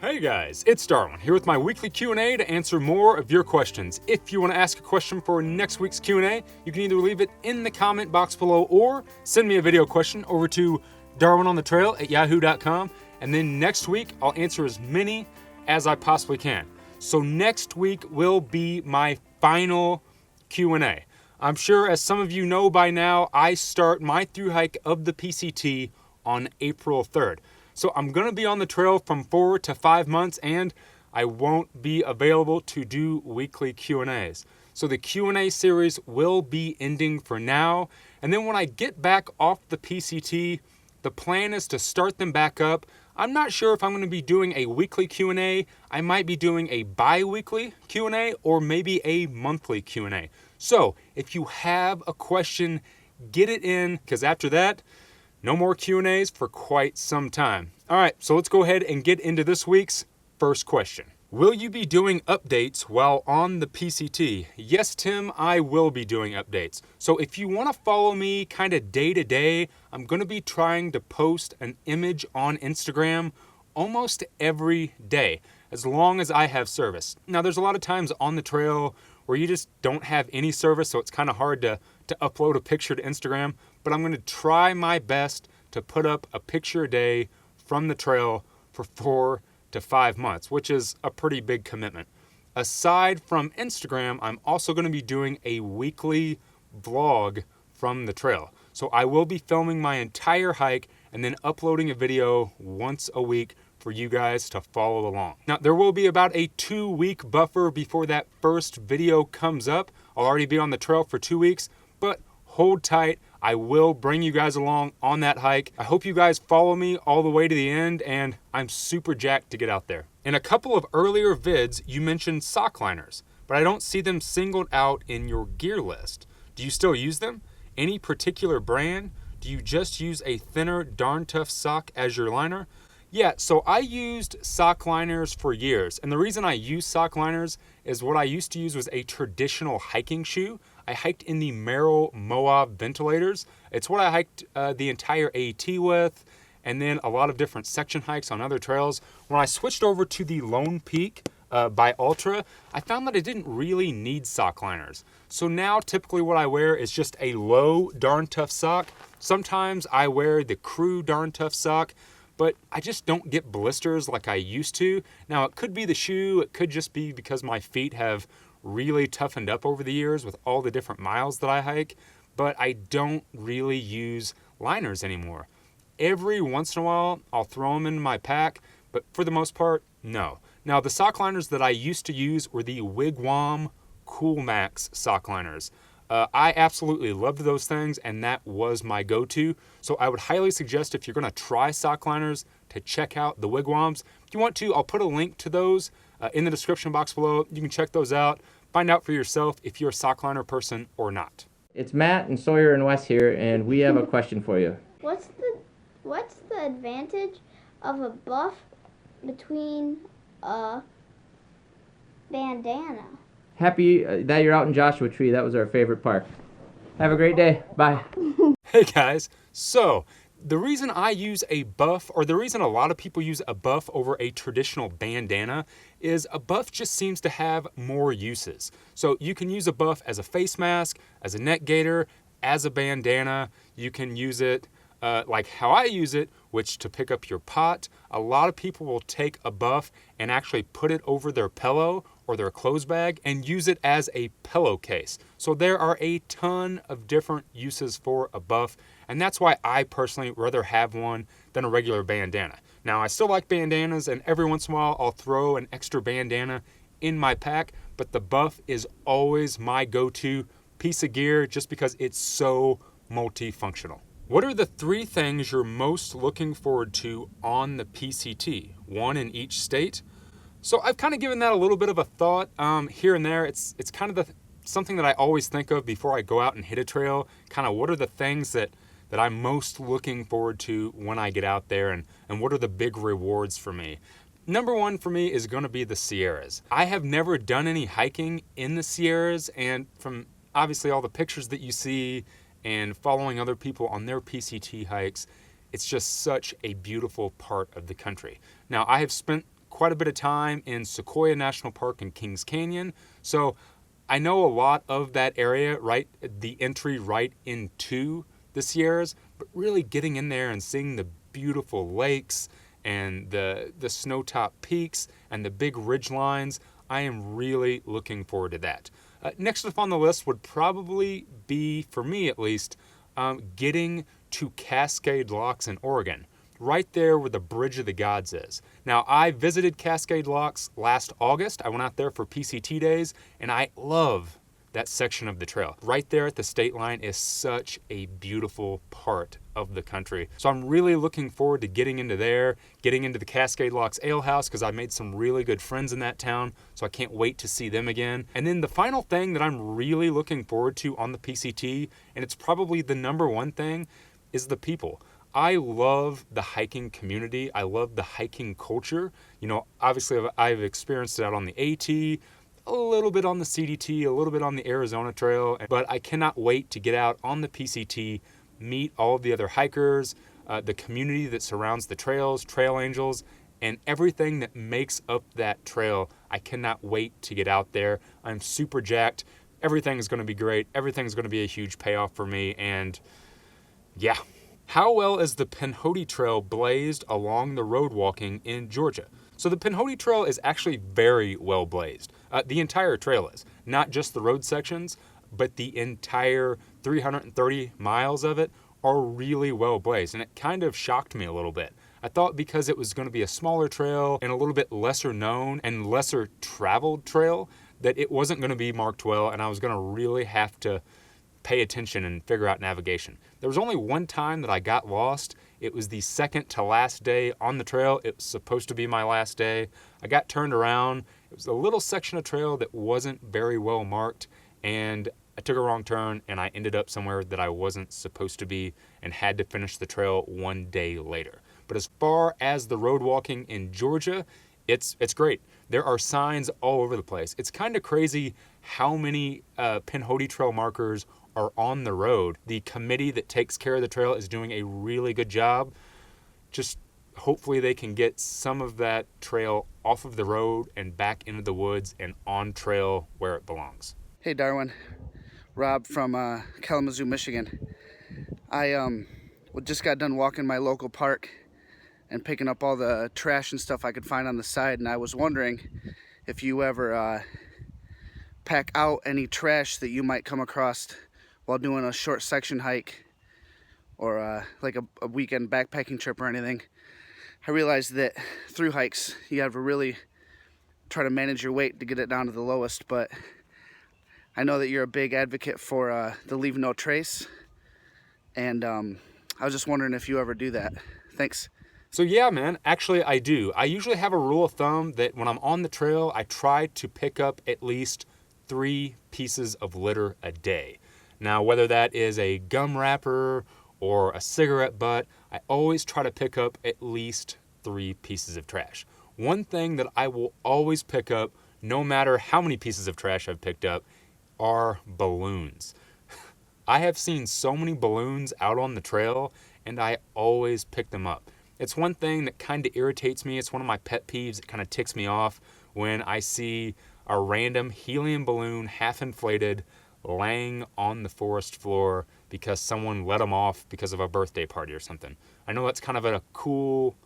Hey guys, it's Darwin here with my weekly Q&A to answer more of your questions. If you want to ask a question for next week's Q&A, you can either leave it in the comment box below or send me a video question over to darwinonthetrail@yahoo.com, and then next week I'll answer as many as I possibly can. So next week will be my final Q&A. I'm sure, as some of you know by now, I start my thru hike of the PCT on April 3rd. So I'm going to be on the trail from 4 to 5 months, and I won't be available to do weekly Q&As. So the Q&A series will be ending for now. And then when I get back off the PCT, the plan is to start them back up. I'm not sure if I'm going to be doing a weekly Q&A. I might be doing a bi-weekly Q&A or maybe a monthly Q&A. So if you have a question, get it in, because after that, no more Q&As for quite some time. All right, so let's go ahead and get into this week's first question. Will you be doing updates while on the PCT? Yes, Tim, I will be doing updates. So if you want to follow me kind of day to day, I'm going to be trying to post an image on Instagram almost every day, as long as I have service. Now, there's a lot of times on the trail where you just don't have any service, so it's kind of hard to upload a picture to Instagram, but I'm going to try my best to put up a picture a day from the trail for 4 to 5 months, which is a pretty big commitment. Aside from Instagram, I'm also going to be doing a weekly vlog from the trail. So I will be filming my entire hike and then uploading a video once a week for you guys to follow along. Now, there will be about a 2-week buffer before that first video comes up. I'll already be on the trail for 2 weeks, but hold tight. I will bring you guys along on that hike. I hope you guys follow me all the way to the end, and I'm super jacked to get out there. In a couple of earlier vids, you mentioned sock liners, but I don't see them singled out in your gear list. Do you still use them? Any particular brand? Do you just use a thinner Darn Tough sock as your liner? Yeah, so I used sock liners for years, and the reason I use sock liners is what I used to use was a traditional hiking shoe. I hiked in the Merrell Moab ventilators. It's what I hiked the entire AT with, and then a lot of different section hikes on other trails. When I switched over to the Lone Peak by Ultra, I found that I didn't really need sock liners. So now typically what I wear is just a low Darn Tough sock. Sometimes I wear the Crew Darn Tough sock, but I just don't get blisters like I used to. Now, it could be the shoe, it could just be because my feet have really toughened up over the years with all the different miles that I hike, but I don't really use liners anymore. Every once in a while, I'll throw them in my pack, but for the most part, no. Now, the sock liners that I used to use were the Wigwam Cool Max sock liners. I absolutely loved those things, and that was my go-to. So I would highly suggest, if you're going to try sock liners, to check out the Wigwams. If you want to, I'll put a link to those in the description box below. You can check those out. Find out for yourself if you're a sock liner person or not. It's Matt and Sawyer and Wes here, and we have a question for you. What's the advantage of a buff between a bandana? Happy that you're out in Joshua Tree. That was our favorite park. Have a great day. Bye. Hey guys, so the reason I use a buff, or the reason a lot of people use a buff over a traditional bandana, is a buff just seems to have more uses. So you can use a buff as a face mask, as a neck gaiter, as a bandana. You can use it like how I use it, which to pick up your pot. A lot of people will take a buff and actually put it over their pillow or their clothes bag and use it as a pillowcase. So there are a ton of different uses for a buff, and that's why I personally rather have one than a regular bandana. Now, I still like bandanas, and every once in a while I'll throw an extra bandana in my pack, but the buff is always my go-to piece of gear just because it's so multifunctional. What are the 3 things you're most looking forward to on the PCT? One in each state? So I've kind of given that a little bit of a thought here and there. It's kind of something that I always think of before I go out and hit a trail. Kind of what are the things that I'm most looking forward to when I get out there, and what are the big rewards for me? Number 1 for me is going to be the Sierras. I have never done any hiking in the Sierras, and from obviously all the pictures that you see and following other people on their PCT hikes, it's just such a beautiful part of the country. Now, I have spent quite a bit of time in Sequoia National Park and Kings Canyon. So I know a lot of that area, right? The entry right into the Sierras, but really getting in there and seeing the beautiful lakes and the snow-topped peaks and the big ridge lines, I am really looking forward to that. Next up on the list would probably be, for me at least, getting to Cascade Locks in Oregon, right there where the Bridge of the Gods is. Now, I visited Cascade Locks last August. I went out there for PCT days, and I love that section of the trail. Right there at the state line is such a beautiful part of the country. So I'm really looking forward to getting into there, getting into the Cascade Locks Ale House, because I made some really good friends in that town, so I can't wait to see them again. And then the final thing that I'm really looking forward to on the PCT, and it's probably the number one thing, is the people. I love the hiking community. I love the hiking culture. You know, obviously I've experienced it out on the AT, a little bit on the CDT, a little bit on the Arizona Trail, but I cannot wait to get out on the PCT, meet all of the other hikers, the community that surrounds the trails, trail angels, and everything that makes up that trail. I cannot wait to get out there. I'm super jacked. Everything's going to be great. Everything's going to be a huge payoff for me, and yeah. How well is the Pinhoti Trail blazed along the road walking in Georgia? So the Pinhoti Trail is actually very well blazed. The entire trail is, not just the road sections, but the entire 330 miles of it are really well blazed. And it kind of shocked me a little bit. I thought because it was going to be a smaller trail and a little bit lesser known and lesser traveled trail, that it wasn't going to be marked well, and I was going to really have to pay attention and figure out navigation. There was only one time that I got lost. It was the second to last day on the trail. It was supposed to be my last day. I got turned around. It was a little section of trail that wasn't very well marked, and I took a wrong turn and I ended up somewhere that I wasn't supposed to be and had to finish the trail one day later. But as far as the road walking in Georgia, it's great. There are signs all over the place. It's kind of crazy how many Pinhoti Trail markers are on the road. The committee that takes care of the trail is doing a really good job. Just hopefully they can get some of that trail off of the road and back into the woods and on trail where it belongs. Hey Darwin, Rob from Kalamazoo, Michigan. I just got done walking my local park and picking up all the trash and stuff I could find on the side, and I was wondering if you ever pack out any trash that you might come across while doing a short section hike or like a weekend backpacking trip or anything. I realized that through hikes you have to really try to manage your weight to get it down to the lowest, but I know that you're a big advocate for the leave no trace, and I was just wondering if you ever do that. Thanks. So yeah, man, actually I do. I usually have a rule of thumb that when I'm on the trail, I try to pick up at least 3 pieces of litter a day. Now, whether that is a gum wrapper or a cigarette butt, I always try to pick up at least 3 pieces of trash. One thing that I will always pick up, no matter how many pieces of trash I've picked up, are balloons. I have seen so many balloons out on the trail, and I always pick them up. It's one thing that kind of irritates me. It's one of my pet peeves. It kind of ticks me off when I see a random helium balloon, half inflated, laying on the forest floor because someone let them off because of a birthday party or something. I know that's kind of a cool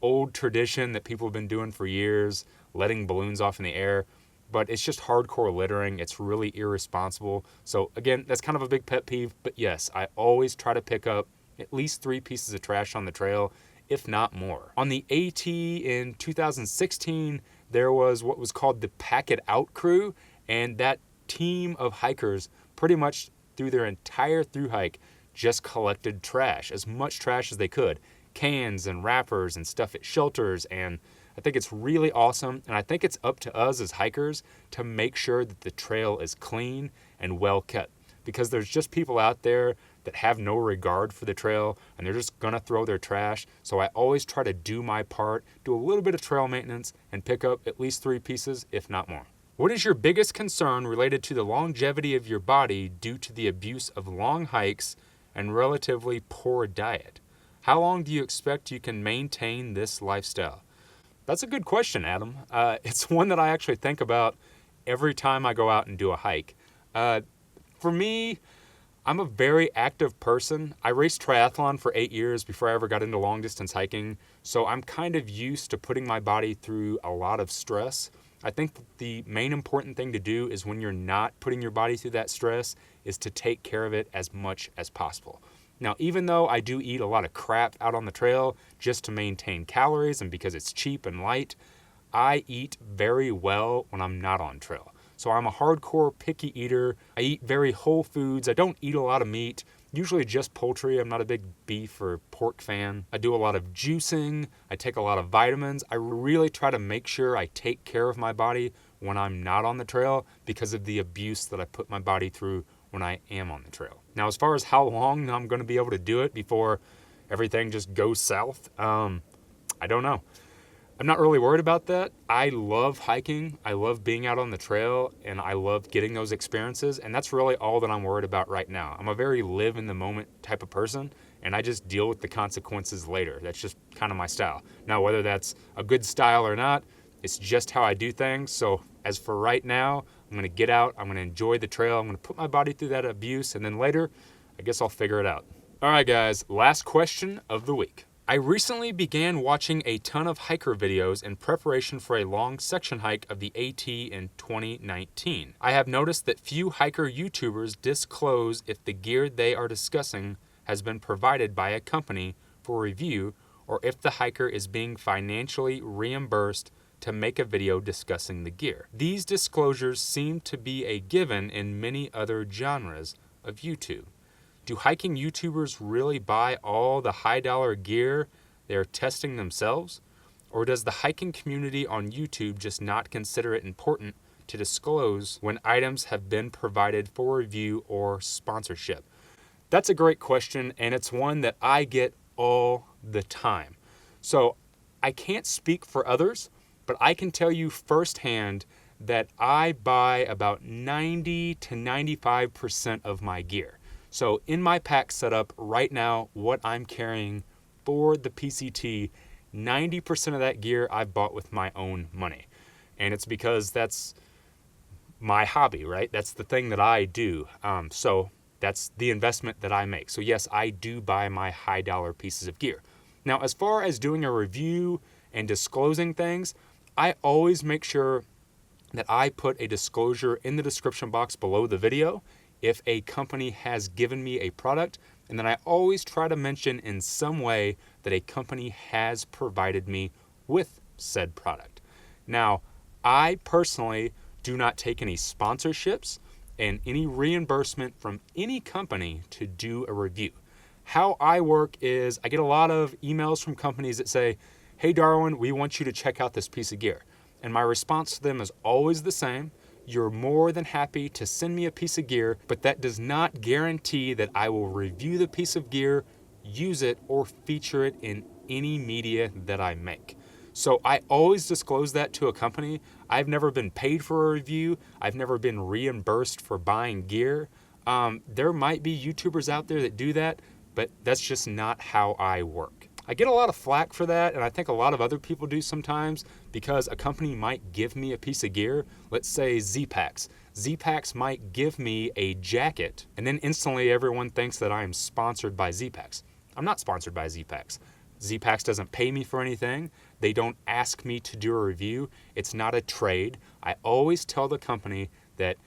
old tradition that people have been doing for years, letting balloons off in the air, but it's just hardcore littering. It's really irresponsible. So again, that's kind of a big pet peeve, but yes, I always try to pick up at least 3 pieces of trash on the trail, if not more. On the AT in 2016, there was what was called the Pack It Out crew, and that team of hikers pretty much through their entire thru hike just collected trash, as much trash as they could, cans and wrappers and stuff at shelters, and I think it's really awesome, and I think it's up to us as hikers to make sure that the trail is clean and well kept, because there's just people out there that have no regard for the trail and they're just gonna throw their trash. So I always try to do my part, do a little bit of trail maintenance, and pick up at least 3 pieces, if not more. What is your biggest concern related to the longevity of your body due to the abuse of long hikes and relatively poor diet? How long do you expect you can maintain this lifestyle? That's a good question, Adam. It's one that I actually think about every time I go out and do a hike. For me, I'm a very active person. I raced triathlon for 8 years before I ever got into long distance hiking, so I'm kind of used to putting my body through a lot of stress. I think the main important thing to do is when you're not putting your body through that stress is to take care of it as much as possible. Now, even though I do eat a lot of crap out on the trail just to maintain calories and because it's cheap and light, I eat very well when I'm not on trail. So I'm a hardcore picky eater. I eat very whole foods. I don't eat a lot of meat, usually just poultry. I'm not a big beef or pork fan. I do a lot of juicing. I take a lot of vitamins. I really try to make sure I take care of my body when I'm not on the trail because of the abuse that I put my body through when I am on the trail. Now, as far as how long I'm going to be able to do it before everything just goes south, I don't know. I'm not really worried about that. I love hiking. I love being out on the trail, and I love getting those experiences, and that's really all that I'm worried about right now. I'm a very live in the moment type of person, and I just deal with the consequences later. That's just kind of my style. Now, whether that's a good style or not, it's just how I do things. So as for right now, I'm going to get out. I'm going to enjoy the trail. I'm going to put my body through that abuse, and then later, I guess I'll figure it out. All right, guys, last question of the week. I recently began watching a ton of hiker videos in preparation for a long section hike of the AT in 2019. I have noticed that few hiker YouTubers disclose if the gear they are discussing has been provided by a company for review or if the hiker is being financially reimbursed to make a video discussing the gear. These disclosures seem to be a given in many other genres of YouTube. Do hiking YouTubers really buy all the high-dollar gear they're testing themselves? Or does the hiking community on YouTube just not consider it important to disclose when items have been provided for review or sponsorship? That's a great question, and it's one that I get all the time. So I can't speak for others, but I can tell you firsthand that I buy about 90 to 95% of my gear. So in my pack setup right now, what I'm carrying for the PCT, 90% of that gear I bought with my own money. And it's because that's my hobby, right? That's the thing that I do. So that's the investment that I make. So yes, I do buy my high dollar pieces of gear. Now, as far as doing a review and disclosing things, I always make sure that I put a disclosure in the description box below the video if a company has given me a product, and then I always try to mention in some way that a company has provided me with said product. Now, I personally do not take any sponsorships and any reimbursement from any company to do a review. How I work is I get a lot of emails from companies that say, "Hey Darwin, we want you to check out this piece of gear." And my response to them is always the same. You're more than happy to send me a piece of gear, but that does not guarantee that I will review the piece of gear, use it, or feature it in any media that I make. So I always disclose that to a company. I've never been paid for a review. I've never been reimbursed for buying gear. There might be YouTubers out there that do that, but that's just not how I work. I get a lot of flack for that, and I think a lot of other people do sometimes, because a company might give me a piece of gear. Let's say Z-Packs. Z-Packs might give me a jacket, and then instantly everyone thinks that I am sponsored by Z-Packs. I'm not sponsored by Z-Packs. Z-Packs doesn't pay me for anything. They don't ask me to do a review. It's not a trade. I always tell the company that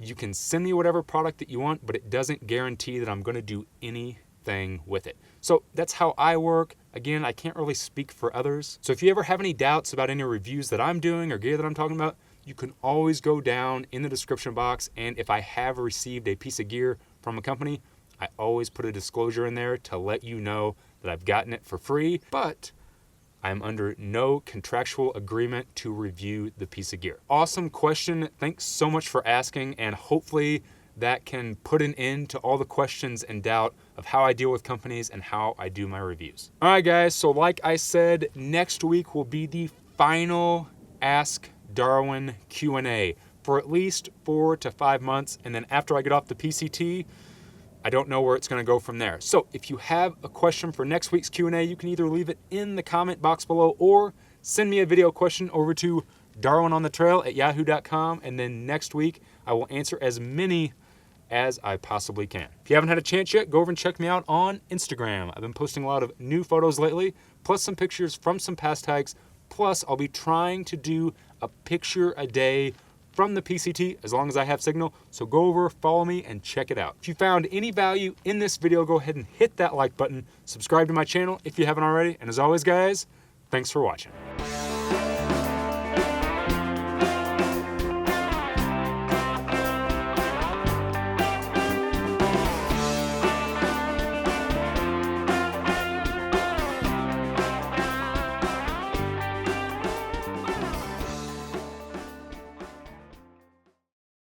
you can send me whatever product that you want, but it doesn't guarantee that I'm going to do anything with it. So that's how I work. Again, I can't really speak for others. So if you ever have any doubts about any reviews that I'm doing or gear that I'm talking about, you can always go down in the description box. And if I have received a piece of gear from a company, I always put a disclosure in there to let you know that I've gotten it for free, but I'm under no contractual agreement to review the piece of gear. Awesome question. Thanks so much for asking, and hopefully that can put an end to all the questions and doubt of how I deal with companies and how I do my reviews. All right, guys, so like I said, next week will be the final Ask Darwin Q&A for at least 4 to 5 months, and then after I get off the PCT, I don't know where it's going to go from there. So if you have a question for next week's Q&A, you can either leave it in the comment box below or send me a video question over to darwinonthetrail@yahoo.com, and then next week I will answer as many as I possibly can. If you haven't had a chance yet, go over and check me out on Instagram. I've been posting a lot of new photos lately, plus some pictures from some past hikes, plus I'll be trying to do a picture a day from the PCT as long as I have signal. So go over, follow me, and check it out. If you found any value in this video, go ahead and hit that like button. Subscribe to my channel if you haven't already. And as always, guys, thanks for watching.